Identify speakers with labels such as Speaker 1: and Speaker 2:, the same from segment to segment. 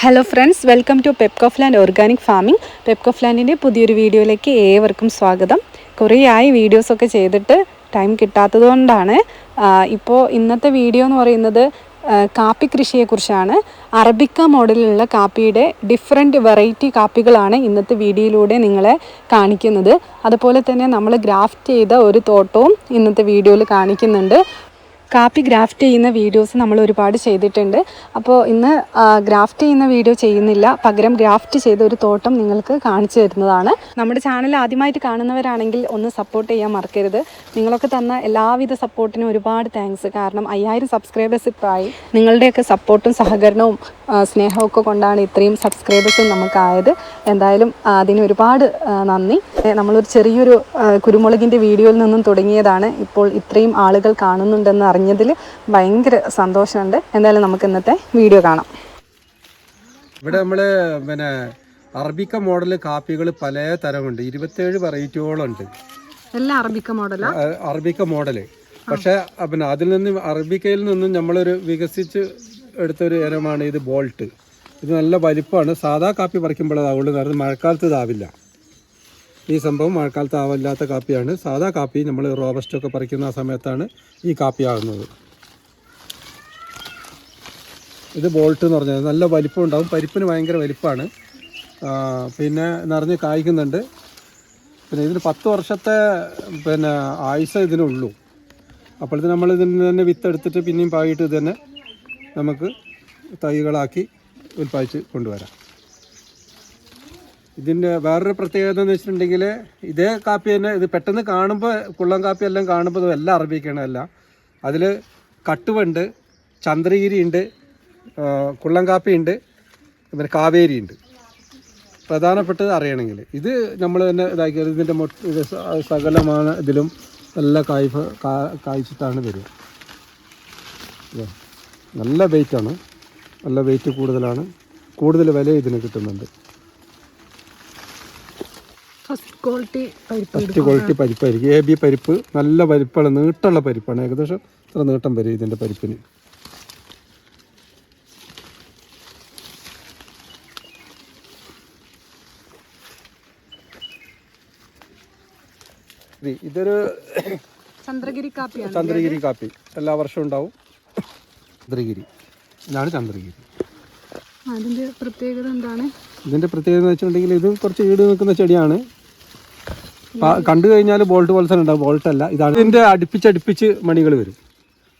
Speaker 1: Hello friends, welcome to Pepcofland organic farming. പെപ്കോഫ്ലാൻഡിൻ്റെ പുതിയൊരു വീഡിയോയിലേക്ക് ഏവർക്കും സ്വാഗതം. കുറേയായി വീഡിയോസൊക്കെ ചെയ്തിട്ട് ടൈം കിട്ടാത്തത് കൊണ്ടാണ്. ഇപ്പോൾ ഇന്നത്തെ വീഡിയോ എന്ന് പറയുന്നത് കാപ്പി കൃഷിയെക്കുറിച്ചാണ്. അറബിക്ക മോഡലിലുള്ള കാപ്പിയുടെ ഡിഫറെൻറ്റ് വെറൈറ്റി കാപ്പികളാണ് ഇന്നത്തെ വീഡിയോയിലൂടെ നിങ്ങളെ കാണിക്കുന്നത്. അതുപോലെ തന്നെ നമ്മൾ ഗ്രാഫ്റ്റ് ചെയ്ത ഒരു തോട്ടവും ഇന്നത്തെ വീഡിയോയിൽ കാണിക്കുന്നുണ്ട്. കാപ്പി ഗ്രാഫ്റ്റ് ചെയ്യുന്ന വീഡിയോസ് നമ്മൾ ഒരുപാട് ചെയ്തിട്ടുണ്ട്. അപ്പോൾ ഇന്ന് ഗ്രാഫ്റ്റ് ചെയ്യുന്ന വീഡിയോ ചെയ്യുന്നില്ല, പകരം ഗ്രാഫ്റ്റ് ചെയ്ത ഒരു തോട്ടം നിങ്ങൾക്ക് കാണിച്ചു തരുന്നതാണ്. നമ്മുടെ ചാനൽ ആദ്യമായിട്ട് കാണുന്നവരാണെങ്കിൽ ഒന്ന് സപ്പോർട്ട് ചെയ്യാൻ മറക്കരുത്. നിങ്ങളൊക്കെ തന്ന എല്ലാവിധ സപ്പോർട്ടിനും ഒരുപാട് താങ്ക്സ്. കാരണം 5000 സബ്സ്ക്രൈബേഴ്സ് ഇപ്പോൾ ആയി. നിങ്ങളുടെയൊക്കെ സപ്പോർട്ടും സഹകരണവും സ്നേഹമൊക്കെ കൊണ്ടാണ് ഇത്രയും സബ്സ്ക്രൈബേഴ്സും നമുക്കായത്. എന്തായാലും അതിന് ഒരുപാട് നന്ദി. നമ്മളൊരു ചെറിയൊരു കുരുമുളകിൻ്റെ വീഡിയോയിൽ നിന്നും തുടങ്ങിയതാണ്. ഇപ്പോൾ ഇത്രയും ആളുകൾ കാണുന്നുണ്ടെന്ന് അറിഞ്ഞതിൽ ഭയങ്കര സന്തോഷമുണ്ട്. എന്തായാലും നമുക്ക് ഇന്നത്തെ വീഡിയോ കാണാം.
Speaker 2: ഇവിടെ നമ്മൾ അറബിക്ക മോഡൽ കാപ്പികൾ പല തരമുണ്ട്. 27 വെറൈറ്റിയോളം ഉണ്ട്.
Speaker 1: എല്ലാം അറബിക്ക മോഡലാ?
Speaker 2: Arabica model. പക്ഷെ അതിൽ നിന്നും അറബിക്കയിൽ നിന്നും നമ്മളൊരു വികസിച്ച് എടുത്തൊരു ഇനമാണ് ഇത് ബോൾട്ട്. ഇത് നല്ല വലിപ്പമാണ്. സാധാ കാപ്പി പറിക്കുമ്പോഴതാവുള്ളൂ, കാരണം മഴക്കാലത്ത് ഇതാവില്ല. ഈ സംഭവം മഴക്കാലത്ത് ആവില്ലാത്ത കാപ്പിയാണ്. സാധാ കാപ്പി നമ്മൾ റോബസ്റ്റൊക്കെ പറിക്കുന്ന ആ സമയത്താണ് ഈ കാപ്പി ആകുന്നത്. ഇത് ബോൾട്ട് എന്ന് പറഞ്ഞാൽ നല്ല വലിപ്പം ഉണ്ടാവും. പരിപ്പിന് ഭയങ്കര വലിപ്പമാണ്. പിന്നെ നിറഞ്ഞ് കായ്ക്കുന്നുണ്ട്. പിന്നെ ഇതിന് 10 വർഷത്തെ ആയുസ് ഇതിനുള്ളൂ. അപ്പോഴത്തെ നമ്മൾ ഇതിന് തന്നെ വിത്തെടുത്തിട്ട് പിന്നെയും പാകിയിട്ട് ഇത് തന്നെ നമുക്ക് തൈകളാക്കി ഉൽപ്പാദിച്ച് കൊണ്ടുവരാം. ഇതിൻ്റെ വേറൊരു പ്രത്യേകത എന്ന് വെച്ചിട്ടുണ്ടെങ്കിൽ ഇതേ കാപ്പി തന്നെ ഇത് പെട്ടെന്ന് കാണുമ്പോൾ കുള്ളം കാപ്പി എല്ലാം കാണുമ്പോൾ എല്ലാം അറബിക്കാണ്. എല്ലാം അതിൽ കട്ടുവുണ്ട്, ചന്ദ്രഗിരി ഉണ്ട്, കുള്ളം കാപ്പി ഉണ്ട്, പിന്നെ കാവേരി ഉണ്ട്. പ്രധാനപ്പെട്ടത് അറിയണമെങ്കിൽ ഇത് നമ്മൾ തന്നെ ഇതാക്കിയത്. ഇതിൻ്റെ സകലമാണ് ഇതിലും നല്ല കായ്ച്ചിട്ടാണ് വരിക. നല്ല വെയിറ്റാണ്, നല്ല വെയിറ്റ് കൂടുതലാണ്. കൂടുതൽ വില ഇതിന് കിട്ടുന്നുണ്ട്. First quality പരിപ്പായിരിക്കും. AB പരിപ്പ് നല്ല പരിപ്പാണ്, നീട്ടമുള്ള പരിപ്പാണ്. ഏകദേശം ഇത്ര നീട്ടം വരും ഇതിൻ്റെ പരിപ്പിന്. ഇതൊരു ചന്ദ്രഗിരി കാപ്പി എല്ലാ വർഷവും ഉണ്ടാവും. ചന്ദ്രഗിരി, ഇതാണ് ചന്ദ്രഗിരി.
Speaker 1: അതിൻ്റെ പ്രത്യേകത എന്താണ്?
Speaker 2: ഇതിൻ്റെ പ്രത്യേകത എന്ന് വെച്ചിട്ടുണ്ടെങ്കിൽ ഇത് കുറച്ച് ഈട് നിൽക്കുന്ന ചെടിയാണ്. കണ്ടു കഴിഞ്ഞാൽ ബോൾട്ട് പോലെ തന്നെ ഉണ്ടാവും. ബോൾട്ടല്ല, ഇതാണ്. ഇതിൻ്റെ അടുപ്പിച്ച് മണികൾ വരും.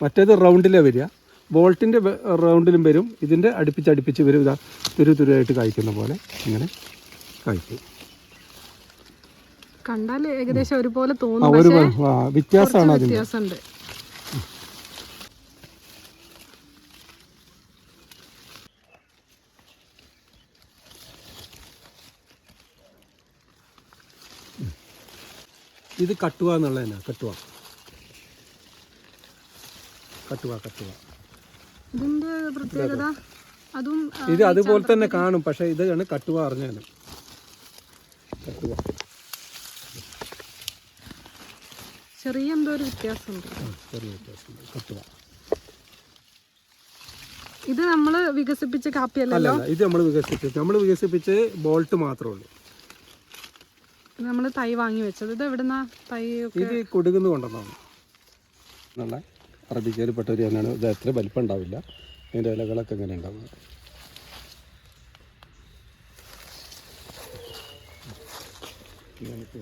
Speaker 2: മറ്റേത് റൗണ്ടിലേ വരിക. ബോൾട്ടിൻ്റെ റൗണ്ടിലും വരും, ഇതിൻ്റെ അടുപ്പിച്ച് വരും. ഇതാ തുരുതായിട്ട് കായ്ക്കുന്ന പോലെ ഇങ്ങനെ കായ്ക്കും.
Speaker 1: കണ്ടാൽ ഏകദേശം ഒരുപോലെ തോന്നും,
Speaker 2: വ്യത്യാസമാണ് അതിൻ്റെ. ഇത് കട്ടുവ എന്നുള്ളതന്നെ. കട്ടുവ
Speaker 1: ഇതിന്റെ പ്രത്യേകത
Speaker 2: ഇത് അതുപോലെ തന്നെ കാണും, പക്ഷെ ഇതാണ് കട്ടുവ അറിഞ്ഞാൽ. കട്ടുവ
Speaker 1: ചെറിയ എന്തോ ഒരു വ്യത്യാസമുണ്ട്.
Speaker 2: കട്ടുവ
Speaker 1: ഇത് നമ്മൾ വികസിപ്പിച്ച കാപ്പിയല്ലല്ലോ.
Speaker 2: ഇത് നമ്മൾ വികസിപ്പിച്ച് ബോൾട്ട് മാത്രമേ ഉള്ളൂ.
Speaker 1: നമ്മൾ തൈ വാങ്ങി വെച്ചത്. ഇത് എവിടുന്നാ തൈ?
Speaker 2: ഇത് കൊടുകുന്ന് കൊണ്ടുവന്നാണ്. നല്ല അറബിക്കയിൽ പെട്ട ഒരു തന്നെയാണ്. ഇത് എത്ര വലിപ്പം ഉണ്ടാവില്ല. അതിൻ്റെ ഇലകളൊക്കെ ഇങ്ങനെ ഉണ്ടാവും.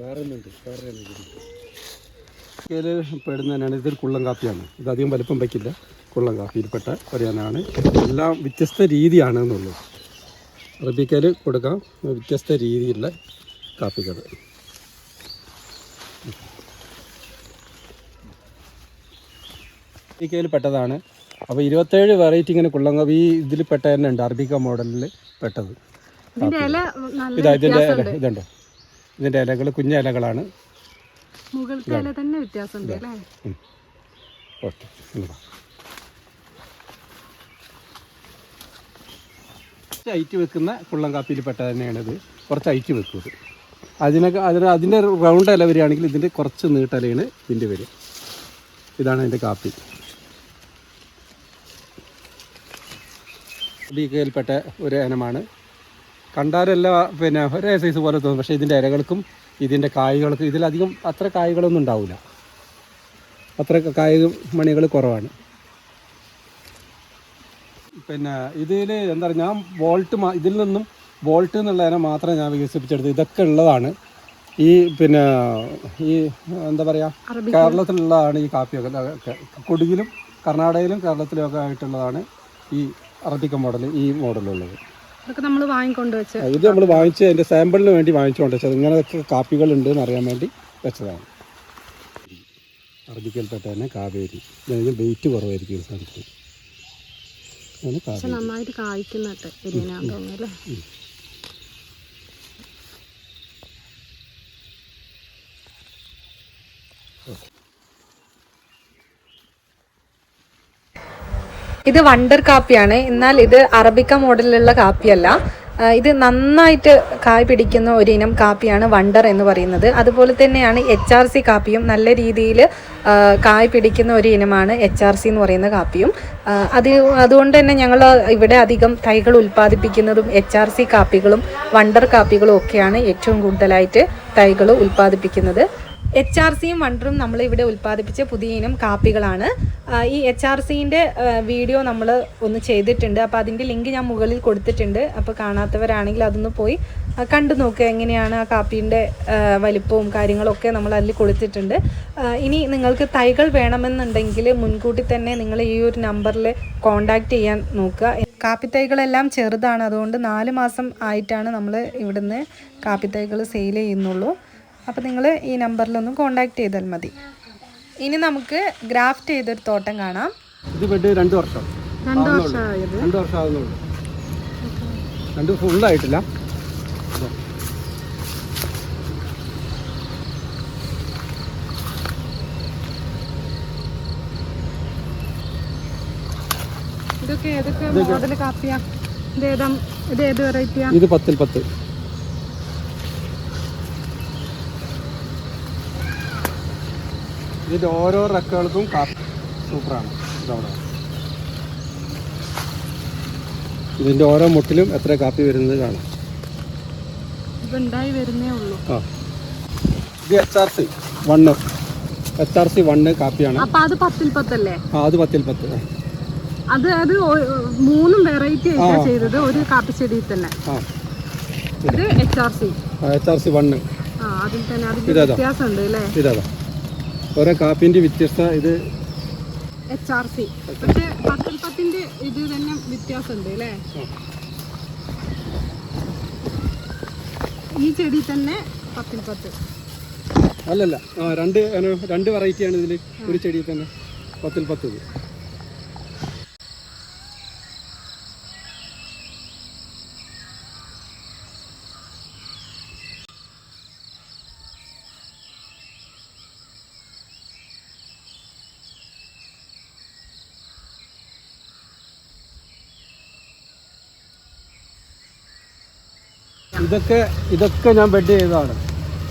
Speaker 2: വേറെ പെടുന്ന തന്നെയാണ്. ഇതൊരു കുള്ളം കാപ്പിയാണ്. ഇത് അധികം വലിപ്പം വയ്ക്കില്ല. കുള്ളം കാപ്പിയിൽപ്പെട്ട ഒരു തന്നെയാണ്. എല്ലാം വ്യത്യസ്ത രീതിയാണ് എന്നുള്ളൂ. അറബിക്കയിൽ കൊടുക്കാം വ്യത്യസ്ത രീതിയിലുള്ള കാപ്പികൾ. അറബിക്കയിൽ പെട്ടതാണ്. അപ്പോൾ 27 വെറൈറ്റി ഇങ്ങനെ കുള്ളം കാപ്പി ഈ ഇതിൽ പെട്ട തന്നെ ഉണ്ട്. അറബിക്ക മോഡലിൽ പെട്ടത്. ഇതുണ്ടോ, ഇതിൻ്റെ ഇലകൾ കുഞ്ഞ ഇലകളാണ്. ഐറ്റ് വെക്കുന്ന കുള്ളം കാപ്പിയിൽ പെട്ട തന്നെയാണ് ഇത്. കുറച്ച് ഐറ്റ് വെക്കുന്നത്. അതിൻ്റെ റൗണ്ട് ഇല വരികയാണെങ്കിൽ ഇതിൻ്റെ കുറച്ച് നീട്ടലയാണ് ഇതിൻ്റെ വരിക. ഇതാണ് അതിൻ്റെ കാപ്പി. അറബിക്കയിൽപ്പെട്ട ഒരു ഇനമാണ്. കണ്ടാലെല്ലാം പിന്നെ ഒരേ സൈസ് പോലെ തോന്നും, പക്ഷേ ഇതിൻ്റെ ഇലകൾക്കും ഇതിൻ്റെ കായ്കൾക്കും ഇതിലധികം അത്ര കായ്കളൊന്നും ഉണ്ടാവില്ല, അത്ര കായ് മണികൾ കുറവാണ്. പിന്നെ ഇതിൽ എന്താ പറയുക, ഞാൻ ഇതിൽ നിന്നും വോൾട്ട് എന്നുള്ള ഇനം മാത്രമേ ഞാൻ വികസിപ്പിച്ചെടുത്ത്. ഇതൊക്കെ ഉള്ളതാണ് ഈ പിന്നെ ഈ എന്താ പറയുക കേരളത്തിലുള്ളതാണ് ഈ കാപ്പിയൊക്കെ. കുടിയിലും കർണാടകയിലും കേരളത്തിലും ഒക്കെ ആയിട്ടുള്ളതാണ് ഈ അറബിക്ക മോഡൽ, ഈ മോഡലുള്ളത്.
Speaker 1: നമ്മൾ വാങ്ങിക്കൊണ്ട് വെച്ച്
Speaker 2: ഇത് നമ്മൾ വാങ്ങിച്ച് അതിൻ്റെ സാമ്പിളിന് വേണ്ടി വാങ്ങിച്ചുകൊണ്ട് വെച്ചത്. ഇങ്ങനെയൊക്കെ കാപ്പികൾ ഉണ്ട് എന്ന് അറിയാൻ വേണ്ടി വെച്ചതാണ്. അറബിക്കയിൽപ്പെട്ട തന്നെ കാവേരി, വെയിറ്റ് കുറവായിരിക്കും ഈ സാധനത്തിന്.
Speaker 1: നന്നായിട്ട് കായ്ക്കുന്നുണ്ട്. ഇത് വണ്ടർ കാപ്പിയാണ്. എന്നാൽ ഇത് അറബിക്ക മോഡലിലുള്ള കാപ്പിയല്ല. ഇത് നന്നായിട്ട് കായ് പിടിക്കുന്ന ഒരു ഇനം കാപ്പിയാണ് വണ്ടർ എന്ന് പറയുന്നത്. അതുപോലെ തന്നെയാണ് HRC കാപ്പിയും നല്ല രീതിയിൽ കായ് പിടിക്കുന്ന ഒരു ഇനമാണ് HRC എന്ന് പറയുന്ന കാപ്പിയും. അതുകൊണ്ട് തന്നെ ഞങ്ങൾ ഇവിടെ അധികം തൈകൾ ഉൽപ്പാദിപ്പിക്കുന്നതും HRC കാപ്പികളും വണ്ടർ കാപ്പികളും ഒക്കെയാണ് ഏറ്റവും കൂടുതലായിട്ട് തൈകൾ ഉൽപ്പാദിപ്പിക്കുന്നത്. HRCയും വണ്ടറും നമ്മൾ ഇവിടെ ഉൽപ്പാദിപ്പിച്ച പുതിയ ഇനം കാപ്പികളാണ്. ഈ HRCൻ്റെ വീഡിയോ നമ്മൾ ഒന്ന് ചെയ്തിട്ടുണ്ട്, അപ്പോൾ അതിൻ്റെ ലിങ്ക് ഞാൻ മുകളിൽ കൊടുത്തിട്ടുണ്ട്. അപ്പോൾ കാണാത്തവരാണെങ്കിൽ അതൊന്ന് പോയി കണ്ടു നോക്കുക, എങ്ങനെയാണ് ആ കാപ്പീൻ്റെ വലിപ്പവും കാര്യങ്ങളൊക്കെ നമ്മൾ അതിൽ കൊടുത്തിട്ടുണ്ട്. ഇനി നിങ്ങൾക്ക് തൈകൾ വേണമെന്നുണ്ടെങ്കിൽ മുൻകൂട്ടി തന്നെ നിങ്ങൾ ഈ ഒരു നമ്പറിൽ കോൺടാക്റ്റ് ചെയ്യാൻ നോക്കുക. കാപ്പിത്തൈകളെല്ലാം ചെറുതാണ്, അതുകൊണ്ട് 4 മാസം ആയിട്ടാണ് നമ്മൾ ഇവിടുന്ന് കാപ്പിത്തൈകൾ സെയിൽ ചെയ്യുന്നുള്ളൂ. അപ്പോൾ നിങ്ങൾ ഈ നമ്പറിലൊന്നും കോൺടാക്റ്റ് ചെയ്താൽ മതി. ഇനി നമുക്ക് ഗ്രാഫ്റ്റ് ചെയ്തൊരു തോട്ടം കാണാം.
Speaker 2: ഇത് ബെഡ് 2 വർഷം ആകുന്നുള്ളൂ. 2 ഫുള്ളായിട്ടില്ല.
Speaker 1: ഇതൊക്കെ ഏതൊക്കെ മോഡൽ കാപ്പിയാ? ഇത് ഏത് വെറൈറ്റിയാ?
Speaker 2: ഇത് 10-10. ഇതിൻ്റെ ഓരോ റക്കകൾക്കും കാപ്പി സൂപ്പറാണ്. ഇതവിടെ ഇതിൻ്റെ ഓരോ മുട്ടിലും എത്ര കാപ്പി വരുന്നത് കാണാം.
Speaker 1: ഉണ്ടായി വരുന്നേ ഉള്ളൂ.
Speaker 2: ഇത് HRC 1 കാപ്പിയാണ്.
Speaker 1: അപ്പോൾ അത് 10-10 അല്ലേ?
Speaker 2: അത് 10-10.
Speaker 1: അത് 3 വെറൈറ്റി ആയിട്ടാണ് ചെയ്തത് ഒരു കാപ്പിച്ചെടിയിൽ തന്നെ. ഇത് HRC 1. അതിൽ തന്നെ അതിൻ്റെ വ്യത്യാസമുണ്ട് അല്ലേ?
Speaker 2: ഇതാ ഓരോ കാപ്പിൻ്റെ വ്യത്യസ്ത. ഇത്
Speaker 1: HRC, പക്ഷേ 10-10ന്റെ ഇത് തന്നെ വ്യത്യാസമുണ്ട് അല്ലേ? ഈ ചെടി തന്നെ 10-10
Speaker 2: അല്ലല്ല, 2 വെറൈറ്റിയാണ് ഇതിൽ ഒരു ചെടിയിൽ തന്നെ 10-10. ഇതൊക്കെ ഞാൻ ബെഡ് ചെയ്തതാണ്.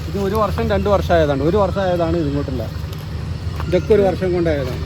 Speaker 2: ഇത് 1 വർഷം 2 വർഷം ആയതാണ്. 1 വർഷം ആയതാണ് ഇതിങ്ങോട്ടില്ല. ഇതൊക്കെ 1 വർഷം കൊണ്ടായതാണ്.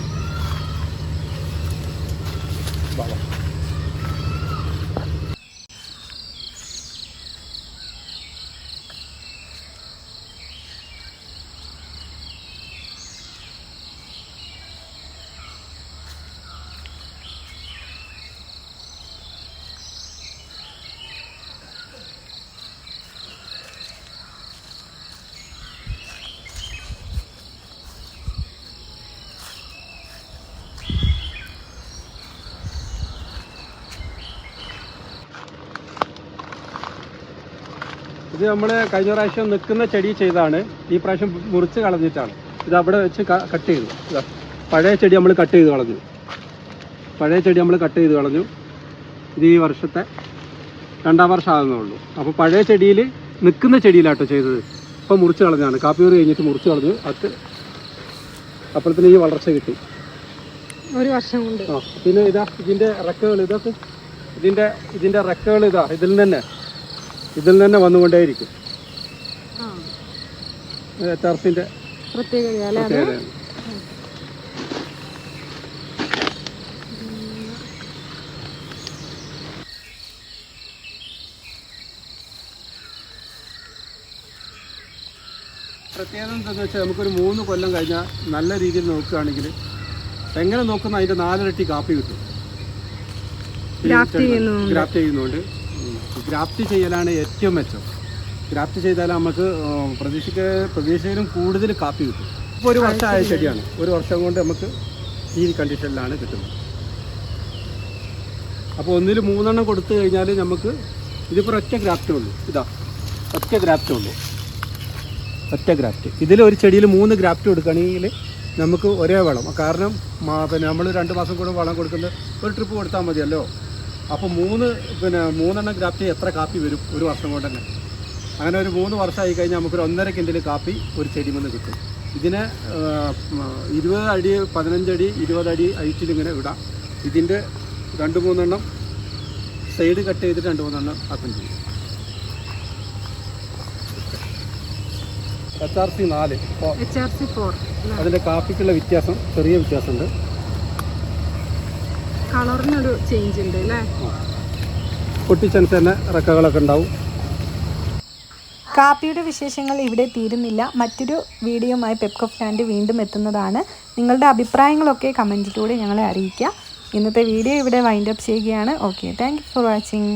Speaker 2: ഇത് നമ്മൾ കഴിഞ്ഞ പ്രാവശ്യം നിൽക്കുന്ന ചെടി ചെയ്താണ്. ഈ പ്രാവശ്യം മുറിച്ച് കളഞ്ഞിട്ടാണ്. ഇത് അവിടെ വെച്ച് കട്ട് ചെയ്തു. പഴയ ചെടി നമ്മൾ കട്ട് ചെയ്ത് കളഞ്ഞു. ഇത് ഈ വർഷത്തെ 2ാം വർഷം ആകുന്നുള്ളൂ. അപ്പോൾ പഴയ ചെടിയിൽ നിൽക്കുന്ന ചെടിയിലാട്ടോ ചെയ്തത്. ഇപ്പോൾ മുറിച്ച് കളഞ്ഞാണ്. കാപ്പി കറി കഴിഞ്ഞിട്ട് മുറിച്ച് കളഞ്ഞു. അത് അപ്പോഴത്തേന് ഈ വളർച്ച കിട്ടി
Speaker 1: 1 വർഷം കൊണ്ട്.
Speaker 2: പിന്നെ ഇതിൻ്റെ റെക്കകൾ ഇതിൻ്റെ റെക്കകൾ ഇതിൽ തന്നെ വന്നുകൊണ്ടേയിരിക്കും. HRCൻ്റെ പ്രത്യേകത. പ്രത്യേകത എന്താണെന്ന് വെച്ചാൽ നമുക്കൊരു 3 കൊല്ലം കഴിഞ്ഞാൽ നല്ല രീതിയിൽ നോക്കുകയാണെങ്കിൽ എങ്ങനെ നോക്കുന്ന അതിൻ്റെ 4 ഇരട്ടി കാപ്പി കിട്ടും. ഗ്രാഫ്റ്റ് ചെയ്യുന്നതുകൊണ്ട് ഗ്രാഫ്റ്റ് ചെയ്യലാണ് ഏറ്റവും മെച്ചം. ഗ്രാഫ്റ്റ് ചെയ്താൽ നമുക്ക് പ്രതീക്ഷയിലും കൂടുതൽ കാപ്പി കിട്ടും. ഇപ്പോൾ 1 വർഷമായ ചെടിയാണ്. 1 വർഷം കൊണ്ട് നമുക്ക് ഈ കണ്ടീഷനിലാണ് കിട്ടുന്നത്. അപ്പോൾ ഒന്നിൽ 3 എണ്ണം കൊടുത്തു കഴിഞ്ഞാൽ നമുക്ക് ഇതിപ്പോൾ ഒറ്റ ഗ്രാഫ്റ്റേ ഉള്ളൂ. ഇതാ ഒറ്റ ഗ്രാഫ്റ്റേ ഉള്ളൂ, ഒറ്റ ഗ്രാഫ്റ്റ്. ഇതിൽ ഒരു ചെടിയിൽ 3 ഗ്രാഫ്റ്റ് കൊടുക്കുകയാണെങ്കിൽ നമുക്ക് ഒരേ വളം. കാരണം പിന്നെ നമ്മൾ 2 മാസം കൂടെ വളം കൊടുക്കുന്നത് ഒരു ട്രിപ്പ് കൊടുത്താൽ മതിയല്ലോ. അപ്പോൾ 3 എണ്ണം ഗ്രാഫ്റ്റ് എത്ര കാപ്പി വരും 1 വർഷം കൊണ്ട് തന്നെ. അങ്ങനെ ഒരു 3 വർഷമായി കഴിഞ്ഞാൽ നമുക്കൊരു 1.5 കിൻഡിൽ കാപ്പി ഒരു ചെടി നിന്ന് കിട്ടും. ഇതിനെ 20 അടി 15 അടി 20 അടി ഹൈറ്റിൽ ഇങ്ങനെ ഇടാം. ഇതിൻ്റെ 2-3 എണ്ണം സൈഡ് കട്ട് ചെയ്തിട്ട് 2-3 എണ്ണം ആക്കും ചെയ്യും. HRC 4 ഇപ്പോൾ
Speaker 1: HRC 4
Speaker 2: അതിൻ്റെ കാപ്പിക്കുള്ള വ്യത്യാസം, ചെറിയ വ്യത്യാസമുണ്ട്.
Speaker 1: കളറിനൊരു ചേഞ്ച് ഉണ്ട് അല്ലേ?
Speaker 2: പൊട്ടിച്ചനുസരിച്ച് തന്നെ റക്കകളൊക്കെ ഉണ്ടാവും.
Speaker 1: കാപ്പിയുടെ വിശേഷങ്ങൾ ഇവിടെ തീരുന്നില്ല. മറ്റൊരു വീഡിയോയുമായി പെപ്കോ പ്ലാന്റ് വീണ്ടും എത്തുന്നതാണ്. നിങ്ങളുടെ അഭിപ്രായങ്ങളൊക്കെ കമൻറ്റിലൂടെ ഞങ്ങളെ അറിയിക്കുക. ഇന്നത്തെ വീഡിയോ ഇവിടെ വൈൻഡപ്പ് ചെയ്യുകയാണ്. Okay, thank you for watching.